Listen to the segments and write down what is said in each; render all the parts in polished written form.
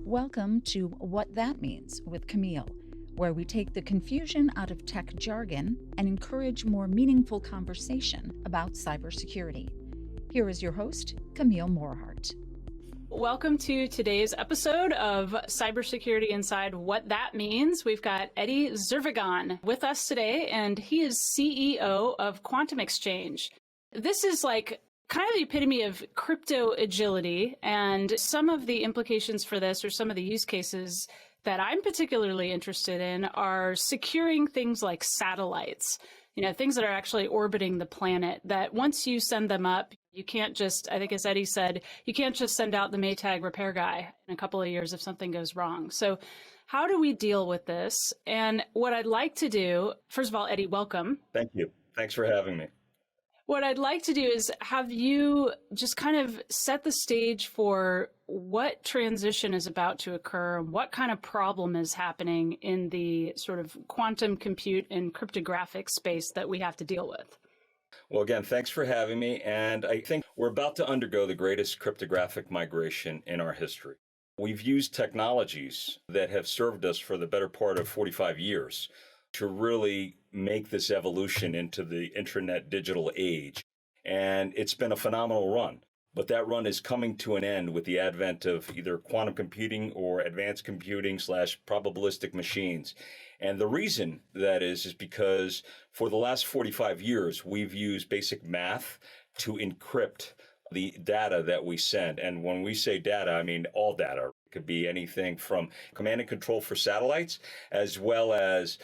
Welcome to What That Means with Camille, where we take the confusion out of tech jargon and encourage more meaningful conversation about cybersecurity. Here is your host, Camille Morhart. Welcome to today's episode of Cybersecurity Inside What That Means. We've got Eddy Zervigon with us today, and he is CEO of Quantum Xchange. This is like kind of the epitome of crypto agility, and some of the implications for this, or some of the use cases that I'm particularly interested in, are securing things like satellites, things that are actually orbiting the planet, that once you send them up, you can't just, I think as Eddy said, you can't just send out the Maytag repair guy in a couple of years if something goes wrong. So how do we deal with this? And what I'd like to do, first of all, Eddy, welcome. Thank you. Thanks for having me. What I'd like to do is have you just kind of set the stage for what transition is about to occur, what kind of problem is happening in the sort of quantum compute and cryptographic space that we have to deal with. Well, again, thanks for having me. And I think we're about to undergo the greatest cryptographic migration in our history. We've used technologies that have served us for the better part of 45 years to really make this evolution into the intranet digital age. And it's been a phenomenal run. But that run is coming to an end with the advent of either quantum computing or advanced computing / probabilistic machines. And the reason that is because for the last 45 years, we've used basic math to encrypt the data that we send. And when we say data, I mean all data. It could be anything from command and control for satellites, as well as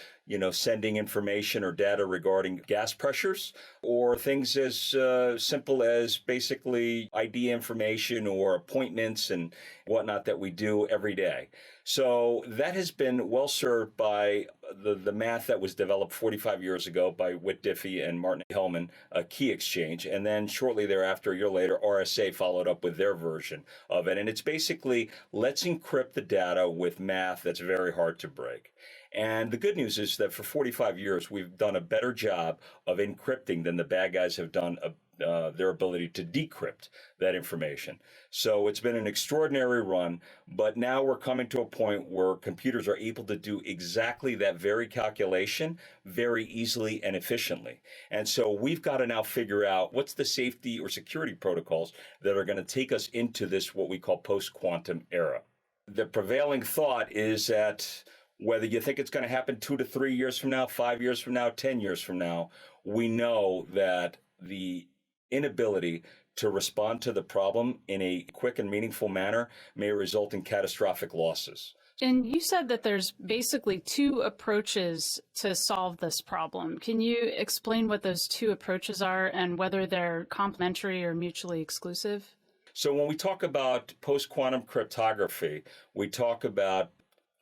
sending information or data regarding gas pressures, or things as simple as basically ID information or appointments and whatnot that we do every day. So that has been well served by the math that was developed 45 years ago by Whit Diffie and Martin Hellman, Key Exchange. And then shortly thereafter, a year later, RSA followed up with their version of it. And it's basically, let's encrypt the data with math that's very hard to break. And the good news is that for 45 years, we've done a better job of encrypting than the bad guys have done their ability to decrypt that information. So it's been an extraordinary run, but now we're coming to a point where computers are able to do exactly that very calculation very easily and efficiently. And so we've got to now figure out what's the safety or security protocols that are going to take us into this, what we call post-quantum era. The prevailing thought is that whether you think it's going to happen 2 to 3 years from now, 5 years from now, 10 years from now, we know that the inability to respond to the problem in a quick and meaningful manner may result in catastrophic losses. And you said that there's basically two approaches to solve this problem. Can you explain what those two approaches are and whether they're complementary or mutually exclusive? So when we talk about post-quantum cryptography, we talk about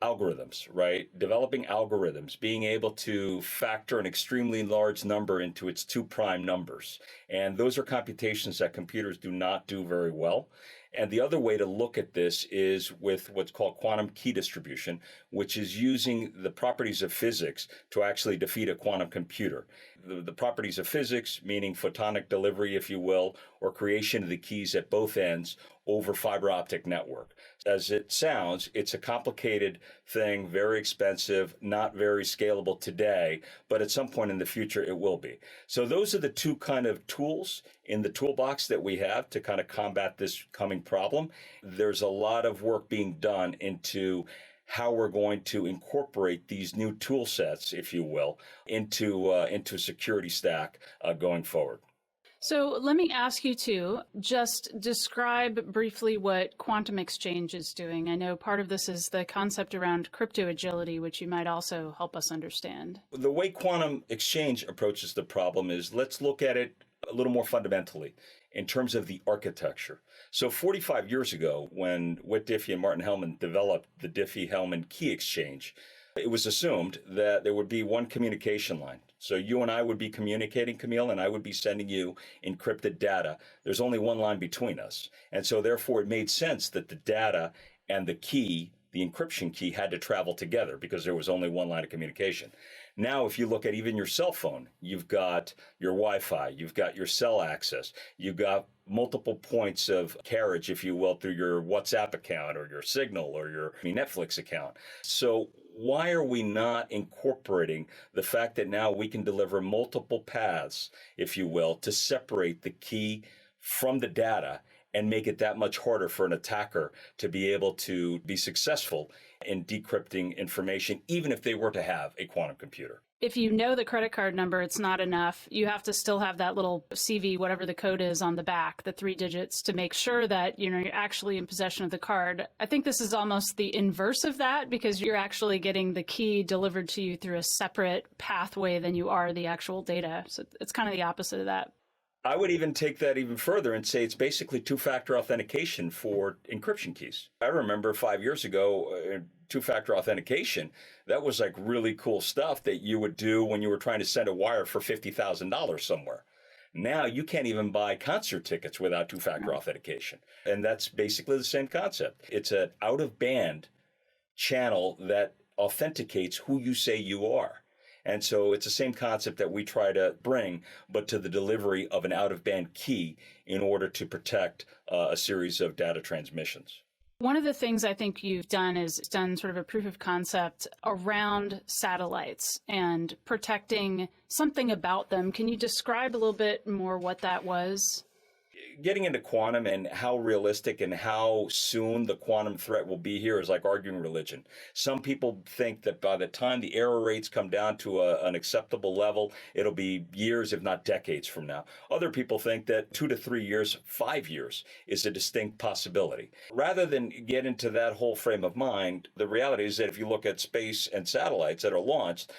algorithms, right? Developing algorithms, being able to factor an extremely large number into its 2 prime numbers. And those are computations that computers do not do very well. And the other way to look at this is with what's called quantum key distribution, which is using the properties of physics to actually defeat a quantum computer. The properties of physics, meaning photonic delivery, if you will, or creation of the keys at both ends over fiber optic network. As it sounds, it's a complicated thing, very expensive, not very scalable today, but at some point in the future it will be. So those are the two kind of tools in the toolbox that we have to kind of combat this coming problem. There's a lot of work being done into how we're going to incorporate these new tool sets, if you will, into a security stack going forward. So let me ask you to just describe briefly what Quantum Xchange is doing. I know part of this is the concept around crypto agility, which you might also help us understand. The way Quantum Xchange approaches the problem is, let's look at it a little more fundamentally in terms of the architecture. So 45 years ago, when Whit Diffie and Martin Hellman developed the Diffie-Hellman Key Exchange, it was assumed that there would be one communication line. So you and I would be communicating, Camille, and I would be sending you encrypted data. There's only one line between us. And so therefore it made sense that the data and the the encryption key had to travel together because there was only one line of communication. Now, if you look at even your cell phone, you've got your Wi-Fi, you've got your cell access, you've got multiple points of carriage, if you will, through your WhatsApp account or your Signal or your Netflix account. So why are we not incorporating the fact that now we can deliver multiple paths, if you will, to separate the key from the data and make it that much harder for an attacker to be able to be successful in decrypting information, even if they were to have a quantum computer? If you know the credit card number, it's not enough. You have to still have that little CV, whatever the code is on the back, the 3 digits, to make sure that you're actually in possession of the card. I think this is almost the inverse of that, because you're actually getting the key delivered to you through a separate pathway than you are the actual data. So it's kind of the opposite of that. I would even take that even further and say it's basically two-factor authentication for encryption keys. I remember 5 years ago, two-factor authentication, that was like really cool stuff that you would do when you were trying to send a wire for $50,000 somewhere. Now you can't even buy concert tickets without two-factor authentication. And that's basically the same concept. It's an out-of-band channel that authenticates who you say you are. And so it's the same concept that we try to bring, but to the delivery of an out-of-band key in order to protect a series of data transmissions. One of the things I think you've done is done sort of a proof of concept around satellites and protecting something about them. Can you describe a little bit more what that was? Getting into quantum and how realistic and how soon the quantum threat will be here is like arguing religion. Some people think that by the time the error rates come down to an acceptable level, it'll be years, if not decades from now. Other people think that 2 to 3 years, 5 years is a distinct possibility. Rather than get into that whole frame of mind, the reality is that if you look at space and satellites that are launched,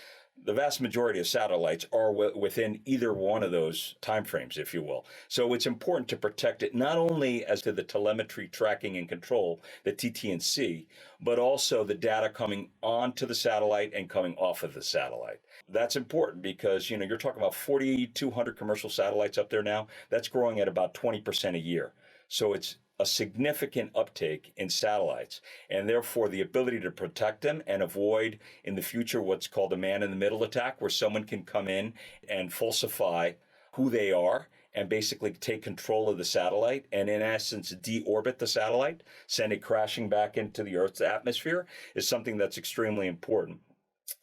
the vast majority of satellites are within either one of those timeframes, if you will. So it's important to protect it not only as to the telemetry tracking and control, the TT&C, but also the data coming onto the satellite and coming off of the satellite. That's important because, you're talking about 4,200 commercial satellites up there now. That's growing at about 20% a year. So it's a significant uptake in satellites, and therefore the ability to protect them and avoid in the future what's called a man-in-the-middle attack, where someone can come in and falsify who they are and basically take control of the satellite and in essence deorbit the satellite, send it crashing back into the Earth's atmosphere, is something that's extremely important.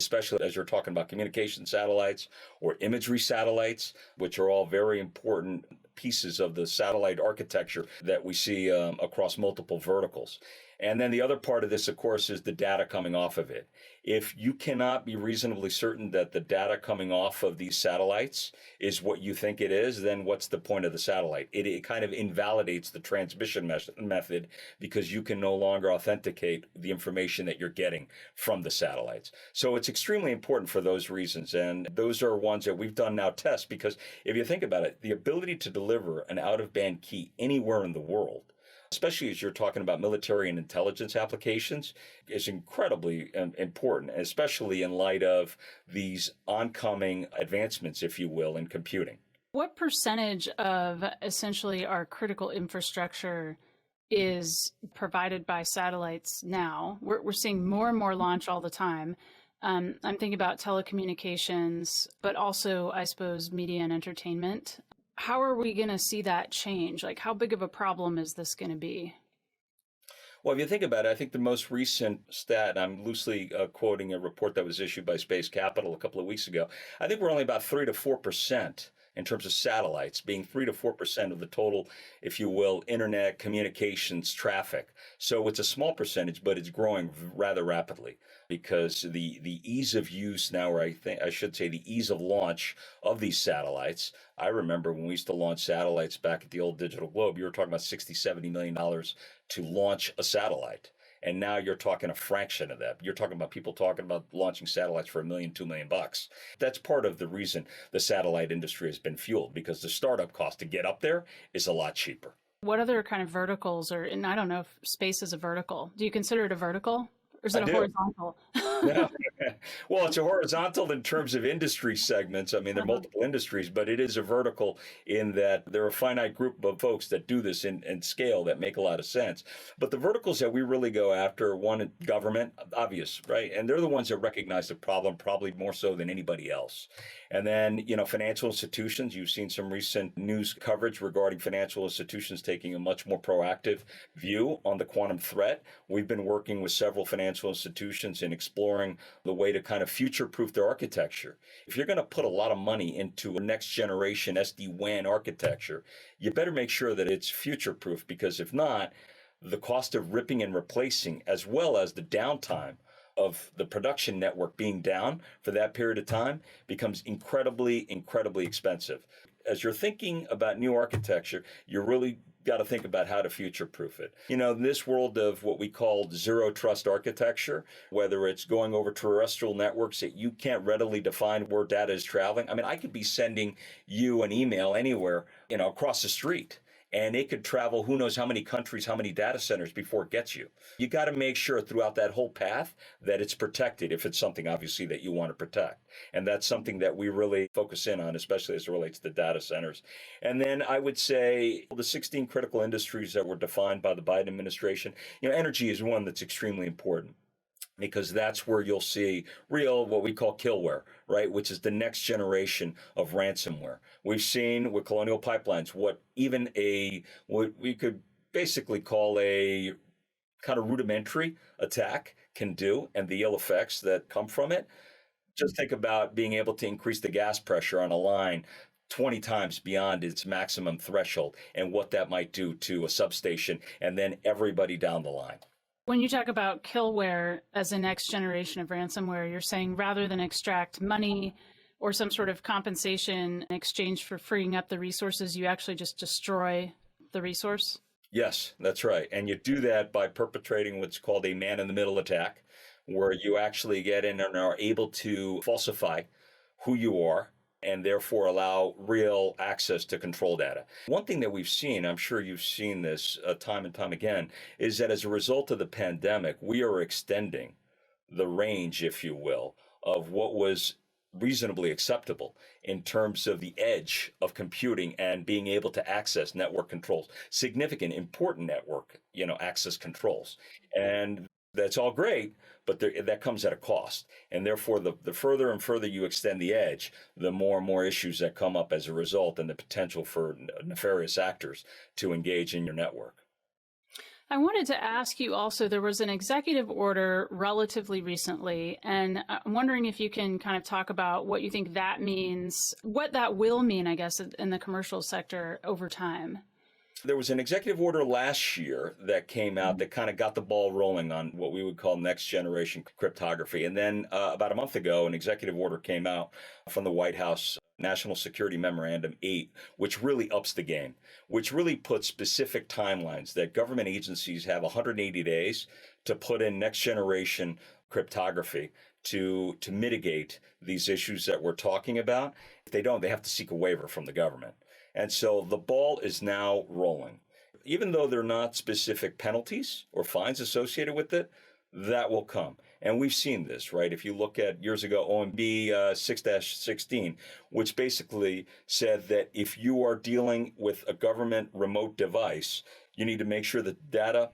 Especially as you're talking about communication satellites or imagery satellites, which are all very important pieces of the satellite architecture that we see across multiple verticals. And then the other part of this, of course, is the data coming off of it. If you cannot be reasonably certain that the data coming off of these satellites is what you think it is, then what's the point of the satellite? It kind of invalidates the transmission method because you can no longer authenticate the information that you're getting from the satellites. So it's extremely important for those reasons. And those are ones that we've done now tests because if you think about it, the ability to deliver an out-of-band key anywhere in the world, especially as you're talking about military and intelligence applications, is incredibly important, especially in light of these oncoming advancements, if you will, in computing. What percentage of essentially our critical infrastructure is provided by satellites now? We're seeing more and more launch all the time. I'm thinking about telecommunications, but also, I suppose, media and entertainment. How are we going to see that change? Like, how big of a problem is this going to be? Well, if you think about it, I think the most recent stat, I'm loosely quoting a report that was issued by Space Capital a couple of weeks ago, I think we're only about 3 to 4% in terms of satellites, being 3 to 4% of the total, if you will, internet communications traffic. So it's a small percentage, but it's growing rather rapidly because the ease of use now, or I should say the ease of launch of these satellites. I remember when we used to launch satellites back at the old Digital Globe, you were talking about $60, $70 million to launch a satellite. And now you're talking a fraction of that. You're talking about people talking about launching satellites for $1 million, $2 million. That's part of the reason the satellite industry has been fueled, because the startup cost to get up there is a lot cheaper. What other kind of verticals and I don't know if space is a vertical. Do you consider it a vertical Or is I it a do. horizontal? Yeah. Well, it's a horizontal in terms of industry segments. I mean, there are Uh-huh. multiple industries, but it is a vertical in that there are a finite group of folks that do this in scale that make a lot of sense. But the verticals that we really go after, one, government, obvious, right? And they're the ones that recognize the problem probably more so than anybody else. And then, financial institutions, you've seen some recent news coverage regarding financial institutions taking a much more proactive view on the quantum threat. We've been working with several financial institutions in exploring the way to kind of future-proof their architecture. If you're going to put a lot of money into a next generation SD-WAN architecture, you better make sure that it's future-proof, because if not, the cost of ripping and replacing, as well as the downtime of the production network being down for that period of time, becomes incredibly, incredibly expensive. As you're thinking about new architecture, you really got to think about how to future-proof it. In this world of what we call zero trust architecture, whether it's going over terrestrial networks that you can't readily define where data is traveling. I mean, I could be sending you an email anywhere, across the street, and it could travel who knows how many countries, how many data centers before it gets you. You got to make sure throughout that whole path that it's protected, if it's something obviously that you want to protect. And that's something that we really focus in on, especially as it relates to data centers. And then I would say the 16 critical industries that were defined by the Biden administration, energy is one that's extremely important, because that's where you'll see real, what we call killware, right? Which is the next generation of ransomware. We've seen with Colonial Pipelines what we could basically call a kind of rudimentary attack can do, and the ill effects that come from it. Just think about being able to increase the gas pressure on a line 20 times beyond its maximum threshold, and what that might do to a substation and then everybody down the line. When you talk about killware as a next generation of ransomware, you're saying rather than extract money or some sort of compensation in exchange for freeing up the resources, you actually just destroy the resource? Yes, that's right. And you do that by perpetrating what's called a man-in-the-middle attack, where you actually get in and are able to falsify who you are, and therefore allow real access to control data. One thing that we've seen, I'm sure you've seen this time and time again, is that as a result of the pandemic, we are extending the range, if you will, of what was reasonably acceptable in terms of the edge of computing and being able to access network controls, significant, important network, access controls. And that's all great, but that comes at a cost. And therefore, the further and further you extend the edge, the more and more issues that come up as a result, and the potential for nefarious actors to engage in your network. I wanted to ask you also, there was an executive order relatively recently, and I'm wondering if you can kind of talk about what you think that means, what that will mean, I guess, in the commercial sector over time. There was an executive order last year that came out that kind of got the ball rolling on what we would call next generation cryptography. And then about a month ago, an executive order came out from the White House, National Security Memorandum 8, which really ups the game, which really puts specific timelines that government agencies have 180 days to put in next generation cryptography to mitigate these issues that we're talking about. If they don't, they have to seek a waiver from the government. And so the ball is now rolling. Even though there are not specific penalties or fines associated with it, that will come. And we've seen this, right? If you look at years ago, OMB 6-16, which basically said that if you are dealing with a government remote device, you need to make sure that data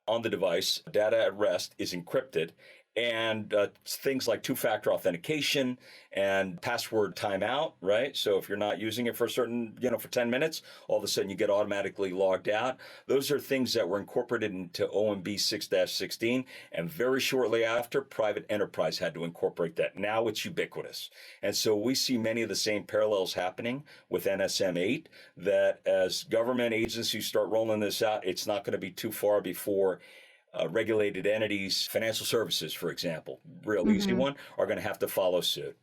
on the device, data at rest, is encrypted. And things like two-factor authentication and password timeout, right? So if you're not using it for a certain, for 10 minutes, all of a sudden you get automatically logged out. Those are things that were incorporated into OMB 6-16. And very shortly after, private enterprise had to incorporate that. Now it's ubiquitous. And so we see many of the same parallels happening with NSM 8, that as government agencies start rolling this out, it's not going to be too far before regulated entities, financial services, for example, real easy one, are going to have to follow suit.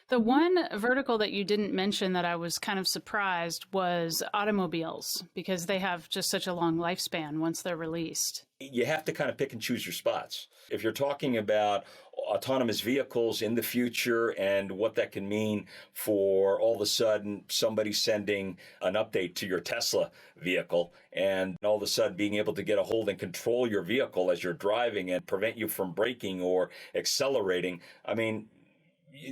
The one vertical that you didn't mention that I was kind of surprised was automobiles, because they have just such a long lifespan once they're released. You have to kind of pick and choose your spots. If you're talking about autonomous vehicles in the future and what that can mean for all of a sudden somebody sending an update to your Tesla vehicle and all of a sudden being able to get a hold and control your vehicle as you're driving and prevent you from braking or accelerating, I mean,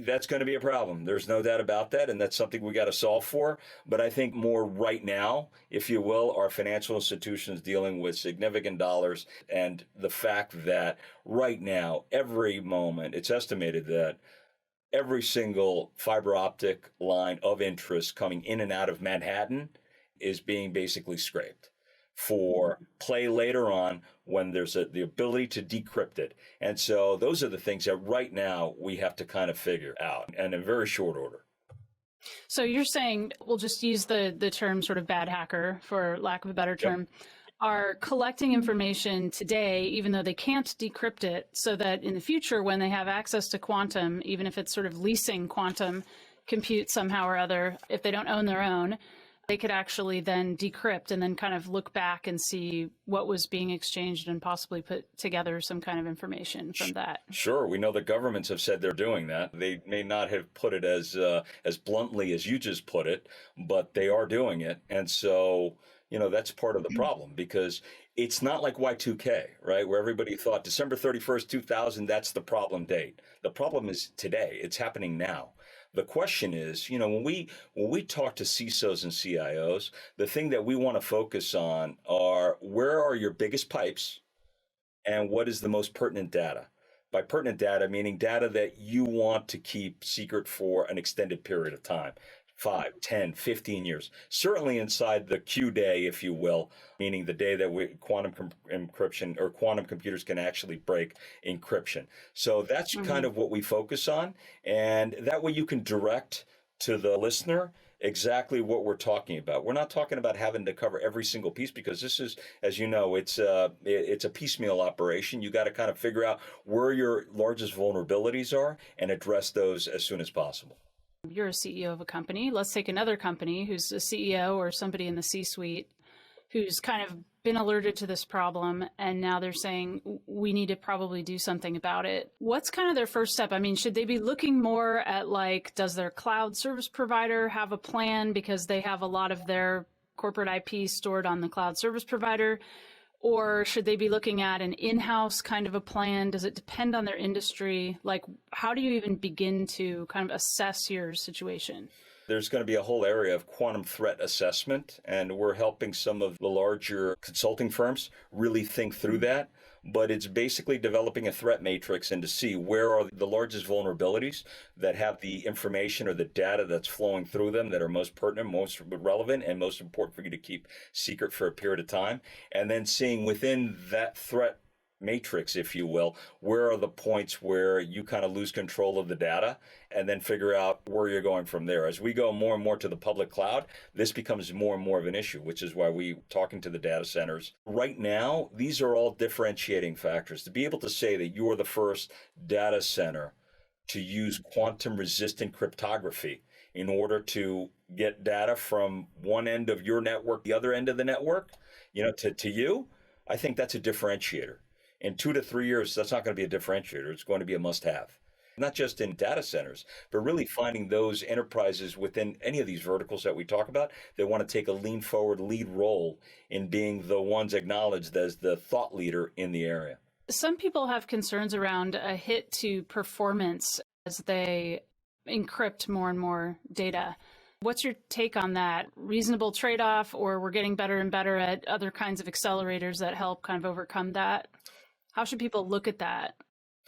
that's going to be a problem. There's no doubt about that. And that's something we got to solve for. But I think more right now, if you will, are financial institutions dealing with significant dollars. And the fact that right now, every moment, it's estimated that every single fiber optic line of interest coming in and out of Manhattan is being basically scraped for play later on when there's the ability to decrypt it. And so those are the things that right now we have to kind of figure out and in very short order. So you're saying, we'll just use the term sort of bad hacker for lack of a better term, Yep. Are collecting information today, even though they can't decrypt it, so that in the future when they have access to quantum, even if it's sort of leasing quantum compute somehow or other, if they don't own their own, they could actually then decrypt and then kind of look back and see what was being exchanged and possibly put together some kind of information from that. Sure. We know the governments have said they're doing that. They may not have put it as bluntly as you just put it, but they are doing it. And so, that's part of the problem, because it's not like Y2K, right? Where everybody thought December 31st, 2000, that's the problem date. The problem is today. It's happening now. The question is, when we talk to CISOs and CIOs, the thing that we want to focus on are where are your biggest pipes and what is the most pertinent data? By pertinent data, meaning data that you want to keep secret for an extended period of time. 5, 10, 15 years, certainly inside the Q day, if you will, meaning the day that quantum encryption or quantum computers can actually break encryption. So that's kind of what we focus on. And that way you can direct to the listener exactly what we're talking about. We're not talking about having to cover every single piece, because this is, as you know, it's a piecemeal operation. You got to kind of figure out where your largest vulnerabilities are and address those as soon as possible. You're a CEO of a company. Let's take another company who's a CEO or somebody in the C-suite who's kind of been alerted to this problem, and now they're saying, we need to probably do something about it. What's kind of their first step? I mean, should they be looking more at, like, does their cloud service provider have a plan because they have a lot of their corporate IP stored on the cloud service provider? Or should they be looking at an in-house kind of a plan? Does it depend on their industry? Like, how do you even begin to kind of assess your situation? There's going to be a whole area of quantum threat assessment, and we're helping some of the larger consulting firms really think through that. But it's basically developing a threat matrix and to see where are the largest vulnerabilities that have the information or the data that's flowing through them that are most pertinent, most relevant, and most important for you to keep secret for a period of time. And then seeing within that threat matrix, if you will, where are the points where you kind of lose control of the data, and then figure out where you're going from there. As we go more and more to the public cloud, this becomes more and more of an issue, which is why we're talking to the data centers. Right now, these are all differentiating factors. To be able to say that you are the first data center to use quantum resistant cryptography in order to get data from one end of your network, the other end of the network, to you, I think that's a differentiator. In 2 to 3 years, that's not going to be a differentiator. It's going to be a must-have. Not just in data centers, but really finding those enterprises within any of these verticals that we talk about that want to take a lean forward lead role in being the ones acknowledged as the thought leader in the area. Some people have concerns around a hit to performance as they encrypt more and more data. What's your take on that? Reasonable trade-off, or we're getting better and better at other kinds of accelerators that help kind of overcome that? How should people look at that?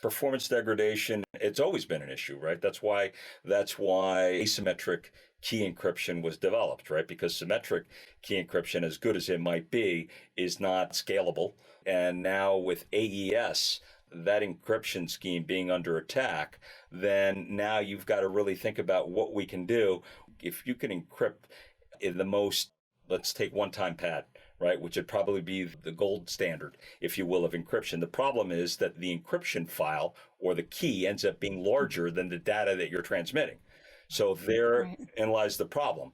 Performance degradation, it's always been an issue, right? That's why asymmetric key encryption was developed, right? Because symmetric key encryption, as good as it might be, is not scalable. And now with AES, that encryption scheme being under attack, then now you've got to really think about what we can do. If you can encrypt in the most, let's take one-time pad, right, which would probably be the gold standard, if you will, of encryption. The problem is that the encryption file or the key ends up being larger than the data that you're transmitting. So therein lies the problem.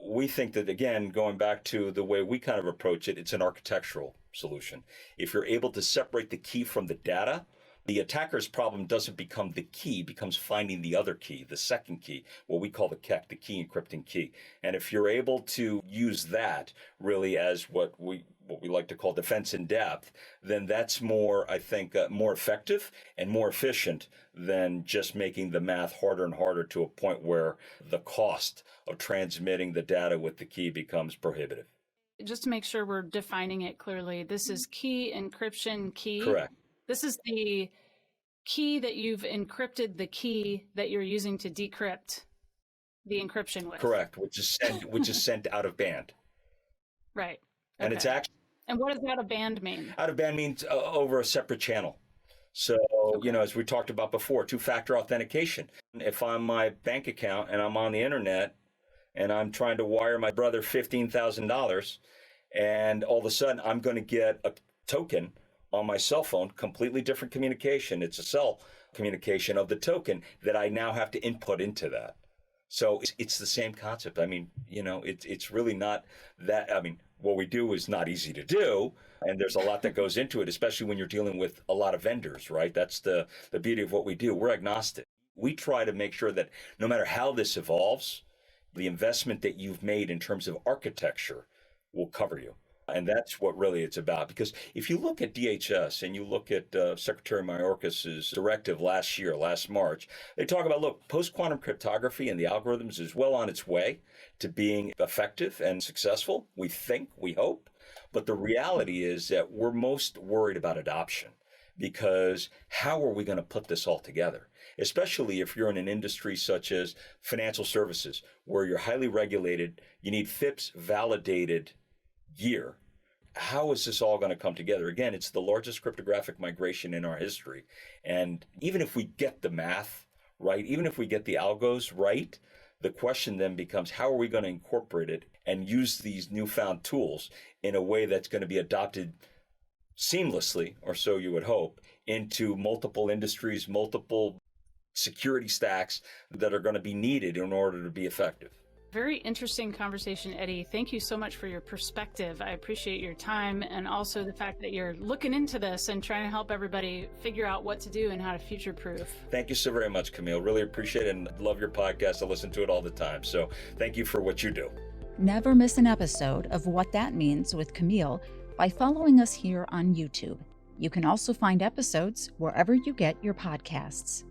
We think that, again, going back to the way we kind of approach it, it's an architectural solution. If you're able to separate the key from the data, the attacker's problem doesn't become the key, becomes finding the other key, the second key, what we call the KEK, the key encrypting key. And if you're able to use that really as what we like to call defense in depth, then that's more, I think, more effective and more efficient than just making the math harder and harder to a point where the cost of transmitting the data with the key becomes prohibitive. Just to make sure we're defining it clearly, this is key encryption key. Correct. This is the key that you've encrypted the key that you're using to decrypt the encryption with. Correct, which is sent out of band. Right. And okay. it's actually. And what does out of band mean? Out of band means over a separate channel. So, as we talked about before, two-factor authentication. If I'm my bank account and I'm on the internet and I'm trying to wire my brother $15,000 and all of a sudden I'm going to get a token on my cell phone, completely different communication. It's a cell communication of the token that I now have to input into that. So it's the same concept. I mean, it's really not that. I mean, what we do is not easy to do, and there's a lot that goes into it, especially when you're dealing with a lot of vendors, right? That's the beauty of what we do. We're agnostic. We try to make sure that no matter how this evolves, the investment that you've made in terms of architecture will cover you. And that's what really it's about. Because if you look at DHS and you look at Secretary Mayorkas's directive last March, they talk about, look, post-quantum cryptography and the algorithms is well on its way to being effective and successful. We think, we hope. But the reality is that we're most worried about adoption, because how are we going to put this all together? Especially if you're in an industry such as financial services, where you're highly regulated, you need FIPS validated gear. How is this all going to come together? Again, it's the largest cryptographic migration in our history. And even if we get the math right, even if we get the algos right, the question then becomes, how are we going to incorporate it and use these newfound tools in a way that's going to be adopted seamlessly, or so you would hope, into multiple industries, multiple security stacks that are going to be needed in order to be effective. Very interesting conversation, Eddy. Thank you so much for your perspective. I appreciate your time, and also the fact that you're looking into this and trying to help everybody figure out what to do and how to future-proof. Thank you so very much, Camille. Really appreciate it and love your podcast. I listen to it all the time. So thank you for what you do. Never miss an episode of What That Means with Camille by following us here on YouTube. You can also find episodes wherever you get your podcasts.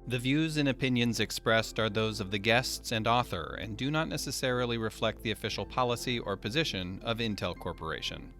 The views and opinions expressed are those of the guests and author and do not necessarily reflect the official policy or position of Intel Corporation.